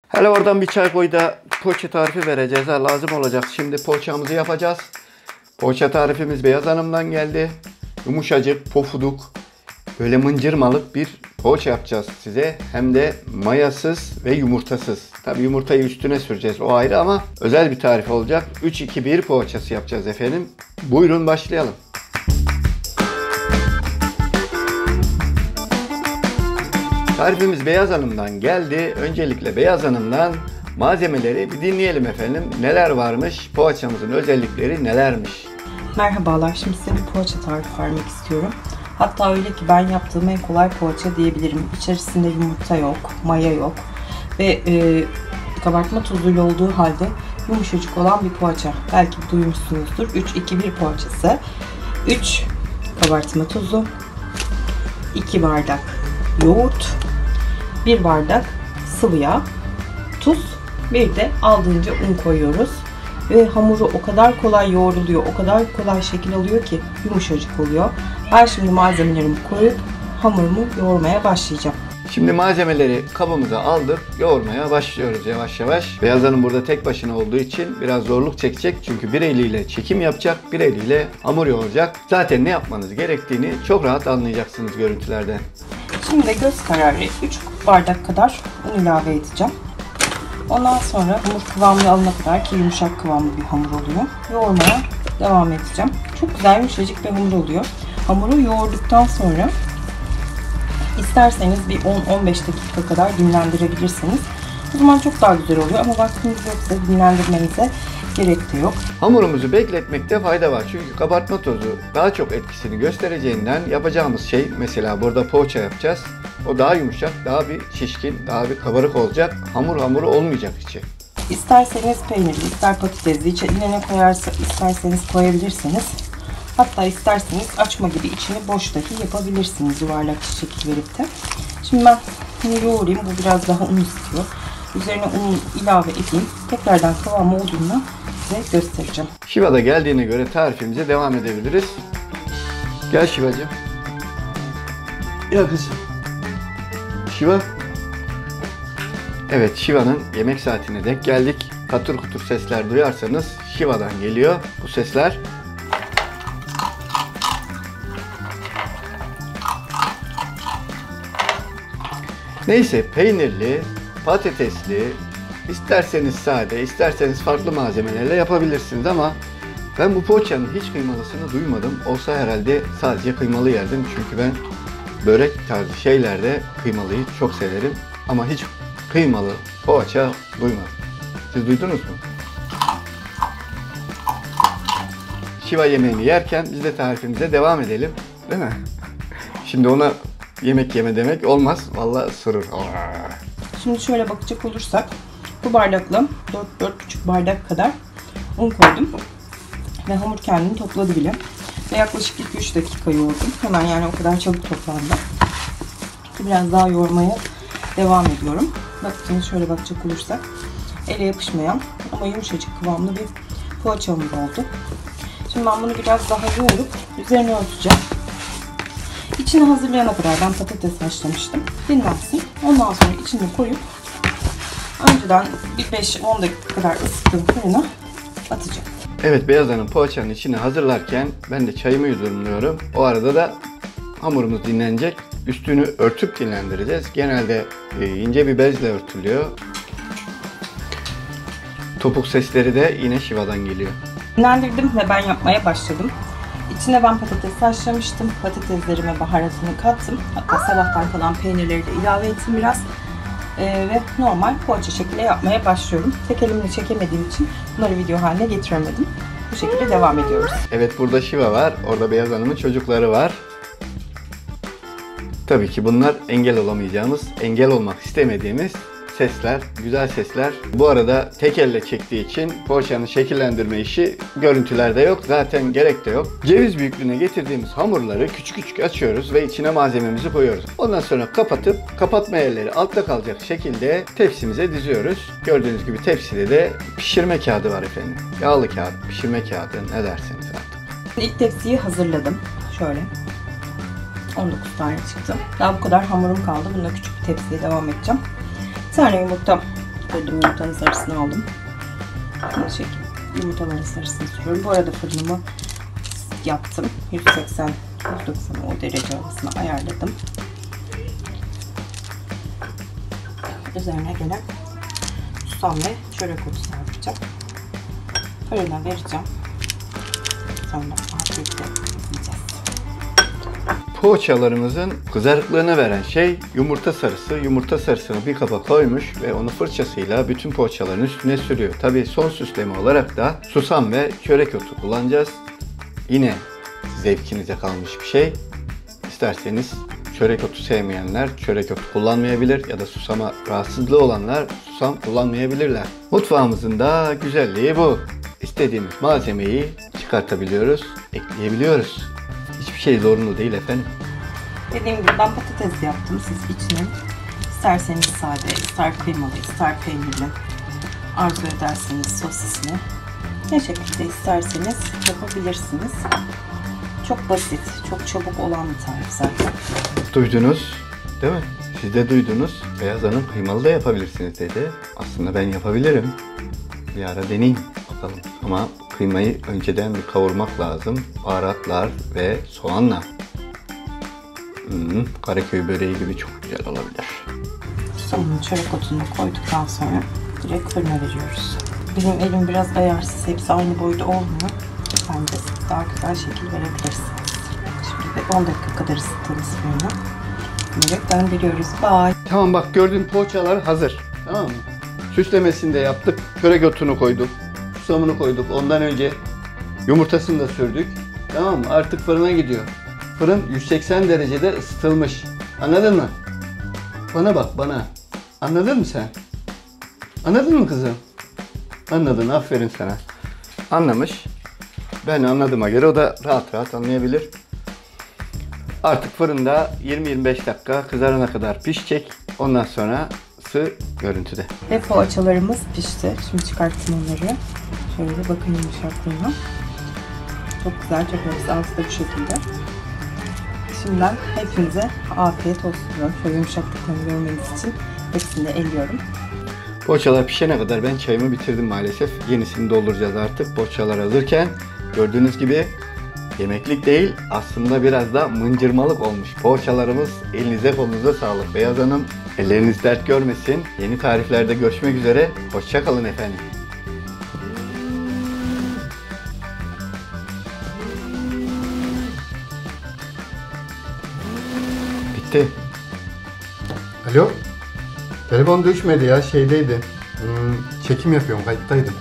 Hele oradan bir çay koy da poğaça tarifi vereceğiz. Lazım olacak. Şimdi poğaçamızı yapacağız. Poğaça tarifimiz Beyaz Hanım'dan geldi. Yumuşacık, pofuduk, böyle mıncırmalık bir poğaça yapacağız size. Hem de mayasız ve yumurtasız. Tabii yumurtayı üstüne süreceğiz, o ayrı, ama özel bir tarif olacak. 3-2-1 poğaçası yapacağız efendim. Buyurun başlayalım. Tarifimiz Beyaz Hanım'dan geldi. Öncelikle Beyaz Hanım'dan malzemeleri bir dinleyelim efendim. Neler varmış? Poğaçamızın özellikleri nelermiş? Merhabalar. Şimdi size bir poğaça tarifi vermek istiyorum. Hatta öyle ki ben yaptığım en kolay poğaça diyebilirim. İçerisinde yumurta yok, maya yok ve kabartma tozuyla olduğu halde yumuşacık olan bir poğaça. Belki duymuşsunuzdur. 3-2-1 poğaçası. 3 kabartma tozu, 2 bardak yoğurt, 1 bardak sıvı yağ, tuz, bir de aldığınca un koyuyoruz. Ve hamuru o kadar kolay yoğruluyor, o kadar kolay şekil alıyor ki yumuşacık oluyor. Ben şimdi malzemelerimi koyup hamurumu yoğurmaya başlayacağım. Şimdi malzemeleri kabımıza aldık, yoğurmaya başlıyoruz yavaş yavaş. Beyaz Hanım burada tek başına olduğu için biraz zorluk çekecek. Çünkü bir eliyle çekim yapacak, bir eliyle hamur yoğuracak. Zaten ne yapmanız gerektiğini çok rahat anlayacaksınız görüntülerden. Şimdi de göz kararı 3 bardak kadar un ilave edeceğim. Ondan sonra hamur kıvamını alana kadar, ki yumuşak kıvamlı bir hamur oluyor, yoğurmaya devam edeceğim. Çok güzel yumuşacık bir hamur oluyor. Hamuru yoğurduktan sonra isterseniz bir 10-15 dakika kadar dinlendirebilirsiniz. O zaman çok daha güzel oluyor, ama vaktiniz yoksa dinlendirmenize gerek de yok. Hamurumuzu bekletmekte fayda var. Çünkü kabartma tozu daha çok etkisini göstereceğinden yapacağımız şey, mesela burada poğaça yapacağız. O daha yumuşak, daha bir şişkin, daha bir kabarık olacak. Hamur olmayacak içi. İsterseniz peynirli, ister patatesli, içine ne koyarsa isterseniz koyabilirsiniz. Hatta isterseniz açma gibi içini boş dahi yapabilirsiniz, yuvarlak şekil verip de. Şimdi ben bunu yoğurayım. Bu biraz daha un istiyor. Üzerine un ilave edeyim. Tekrardan kıvam olduğunda size göstereceğim. Şiva da geldiğine göre tarifimize devam edebiliriz. Gel Şivacığım. Ya kızım. Şiva. Evet, Şiva'nın yemek saatine denk geldik. Katır kutur sesler duyarsanız Şiva'dan geliyor bu sesler. Neyse, peynirli, patatesli, isterseniz sade, isterseniz farklı malzemelerle yapabilirsiniz, ama ben bu poğaçanın hiç kıymalısını duymadım. Olsa herhalde sadece kıymalı yerdim, çünkü ben börek tarzı şeylerde kıymalıyı çok severim, ama hiç kıymalı poğaça duymadım. Siz duydunuz mu? Şiva yemeğini yerken biz de tarifimize devam edelim, değil mi? Şimdi ona yemek yeme demek olmaz. Vallahi ısırır. Şimdi şöyle bakacak olursak, bu bardakla 4-4,5 bardak kadar un koydum. Ve hamur kendini topladı bile. Ve yaklaşık 2-3 dakika yoğurdum. Hemen, yani o kadar çabuk toplandı. Biraz daha yoğurmaya devam ediyorum. Bakın şöyle bakacak olursak, ele yapışmayan ama yumuşacık kıvamlı bir poğaça hamuru oldu. Şimdi ben bunu biraz daha yoğurup üzerine örteceğim. İçini hazırlayana kadar ben patates haşlamıştım. Dinlensin. Ondan sonra içini koyup önceden bir 5-10 dakika kadar ısıttığım fırına atacağım. Evet, Beyaz Hanım poğaçanın içini hazırlarken ben de çayımı yudumluyorum. O arada da hamurumuz dinlenecek. Üstünü örtüp dinlendireceğiz. Genelde ince bir bezle örtülüyor. Topuk sesleri de yine Şiva'dan geliyor. Dinlendirdim ve ben yapmaya başladım. İçine ben patates haşlamıştım. Patateslerime baharatını kattım. Hatta sabahtan kalan peynirleri de ilave ettim biraz. Ve normal poğaça şekilde yapmaya başlıyorum. Tek elimle çekemediğim için bunları video haline getiremedim. Bu şekilde devam ediyoruz. Evet, burada Şiva var. Orada Beyaz Hanım'ın çocukları var. Tabii ki bunlar engel olamayacağımız, engel olmak istemediğimiz sesler, güzel sesler. Bu arada tek elle çektiği için poğaçanın şekillendirme işi görüntülerde yok. Zaten gerek de yok. Ceviz büyüklüğüne getirdiğimiz hamurları küçük küçük açıyoruz ve içine malzememizi koyuyoruz. Ondan sonra kapatıp kapatma yerleri altta kalacak şekilde tepsimize diziyoruz. Gördüğünüz gibi tepside de pişirme kağıdı var efendim. Yağlı kağıt, pişirme kağıdı, ne derseniz artık. İlk tepsiyi hazırladım. Şöyle. 19 tane çıktı. Daha bu kadar hamurum kaldı. Bununla küçük bir tepsiye devam edeceğim. Bir tane yumurta Kırdım yumurtanın sarısını aldım. Bu şekilde yumurtaların sarısını sürüyorum. Bu arada fırınımı yaptım. 180 o derece arasına ayarladım. Üzerine gelen susam ve çörek otu serpeceğim. Fırına vereceğim. Sonra afiyetle yiyeceğiz. Poğaçalarımızın kızarıklığını veren şey yumurta sarısı. Yumurta sarısını bir kaba koymuş ve onu fırçasıyla bütün poğaçaların üstüne sürüyor. Tabii son süsleme olarak da susam ve çörek otu kullanacağız. Yine zevkinize kalmış bir şey. İsterseniz çörek otu sevmeyenler çörek otu kullanmayabilir ya da susama rahatsızlığı olanlar susam kullanmayabilirler. Mutfağımızın da güzelliği bu. İstediğimiz malzemeyi çıkartabiliyoruz, ekleyebiliyoruz. Hiçbir şey zorunlu değil efendim. Dediğim gibi ben patates yaptım. Siz içine isterseniz sade, ister kıymalı, ister peynirli, arzu ederseniz sosisli, ne şekilde isterseniz yapabilirsiniz. Çok basit, çok çabuk olan bir tarif zaten. Duydunuz değil mi? Siz de duydunuz. Beyaz Hanım kıymalı da yapabilirsiniz dedi. Aslında ben yapabilirim. Bir ara deneyeyim bakalım. Ama kıymayı önceden bir kavurmak lazım. Baharatlar ve soğanla. Karaköy böreği gibi çok güzel olabilir. Soğanın çörek otunu koyduktan sonra direkt fırına veriyoruz. Bizim elim biraz ayarsız, hepsi aynı boyda olmuyor. Bence daha güzel şekil verebilirsiniz. Şimdi de 10 dakika kadar ısıttığımız fırına direkt döndürüyoruz. Bye. Tamam bak gördüğün poğaçalar hazır. Tamam mı? Süslemesini de yaptık. Çörek otunu koyduk. Susamını koyduk. Ondan önce yumurtasını da sürdük. Tamam mı? Artık fırına gidiyor. Fırın 180 derecede ısıtılmış. Anladın mı? Bana bak bana. Anladın mı sen? Anladın mı kızım? Anladın. Aferin sana. Anlamış. Ben anladığıma göre o da rahat rahat anlayabilir. Artık fırında 20-25 dakika kızarana kadar pişecek. Ondan sonrası görüntüde. Ve poğaçalarımız pişti. Şimdi çıkarttım onları. Şöyle bakın yumuşaklığına. Çok güzel, çok hepsi altı da bu şekilde. Şimdiden hepinize afiyet olsun diyorum. Şöyle yumuşaklıklarını görmeniz için hepsini de eliyorum. Poğaçalar pişene kadar ben çayımı bitirdim maalesef. Yenisini dolduracağız artık. Poğaçalar hazırken gördüğünüz gibi yemeklik değil aslında biraz da mıncırmalık olmuş. Poğaçalarımız elinize kolunuza sağlık. Beyaz Hanım elleriniz dert görmesin. Yeni tariflerde görüşmek üzere. Hoşça kalın efendim. Bitti. Alo? Telefon düşmedi ya şeydeydi. Çekim yapıyorum kayıttaydım.